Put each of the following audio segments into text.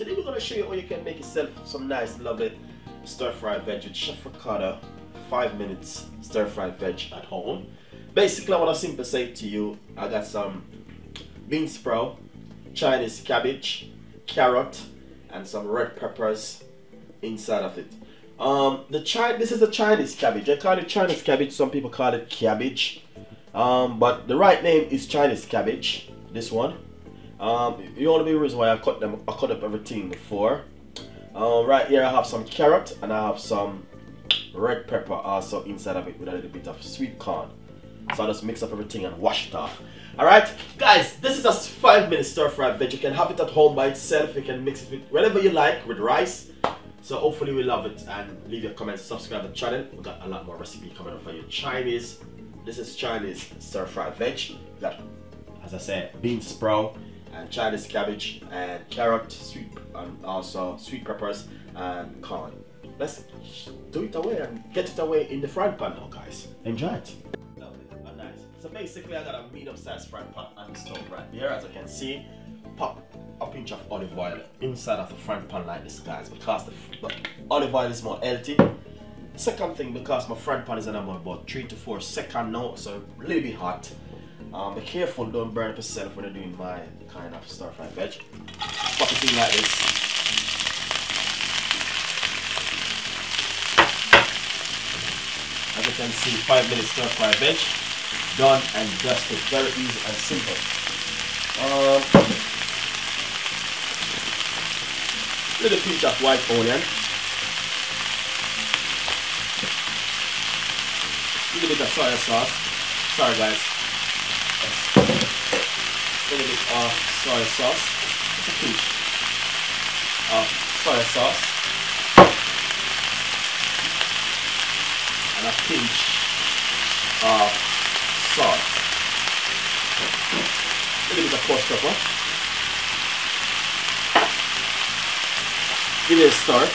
today we're going to show you how you can make yourself some nice lovely stir-fried veg with Chef Ricardo 5 minutes stir-fried veg at home. Basically I want to simply say to you, I got some bean sprout, Chinese cabbage, carrot and some red peppers inside of it. This is the Chinese cabbage. I call it Chinese cabbage, some people call it cabbage, but the right name is Chinese cabbage, this one. The only reason why I cut up everything before. Right here I have some carrot and I have some red pepper also inside of it with a little bit of sweet corn. So I just mix up everything and wash it off. Alright guys, this is a 5 minute stir fried veg. You can have it at home by itself. You can mix it with whatever you like, with rice. So hopefully we love it, and leave your comments, subscribe to the channel. We got a lot more recipe coming up for you. This is Chinese stir fried veg. We got, as I said, bean sprout and Chinese cabbage and carrot, sweet, and also sweet peppers and corn. Let's do it away and get it away in the frying pan now, guys. Enjoy it. Lovely and nice. So basically I got a medium sized frying pan on the stove right here. As you can see, pop a pinch of olive oil inside of the frying pan like this, guys, because the olive oil is more healthy. Second thing, because my frying pan is on about 3 to 4 seconds now, so a little bit hot. Be careful, don't burn up yourself when you're doing my kind of stir fried veg. Pop it in like this. As you can see, 5 minutes stir fried veg, done and dusted. Very easy and simple. Little pinch of white onion. Little bit of soy sauce. Sorry guys. Little bit of soy sauce. Just a pinch of soy sauce. And a pinch of salt. Little bit of coarse pepper. Give it a stir.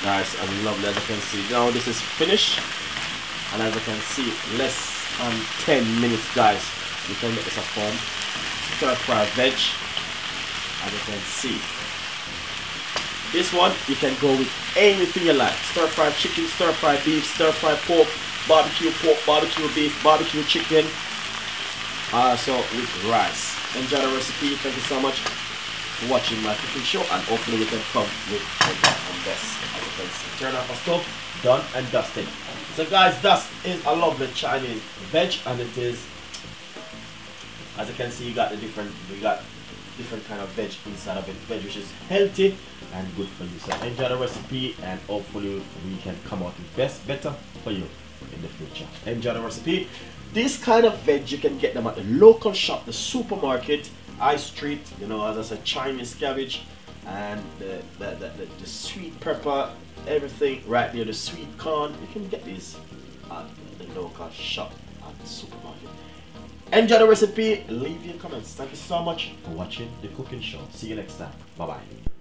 Nice and lovely. As you can see, now this is finished, and as you can see, less than 10 minutes, guys. You can get this at home. Stir fried veg. As you can see, this one you can go with anything you like. Stir fried chicken, stir fried beef, stir fried pork, barbecue beef, barbecue chicken. Also with rice. Enjoy the recipe. Thank you so much for watching my cooking show, and hopefully we can come with better and best. As you can see, turn off the stove, done and dusted. So guys, that is a lovely Chinese veg, and it is, as you can see, we got different kind of veg inside of it, veg which is healthy and good for you. So enjoy the recipe, and hopefully we can come out with better for you in the future. Enjoy the recipe. This kind of veg you can get them at the local shop, the supermarket, high street. You know, as I said, Chinese cabbage and the sweet pepper, everything right there, the sweet corn. You can get these at the local shop at the supermarket. Enjoy the recipe. Leave your comments. Thank you so much for watching the cooking show. See you next time. Bye bye.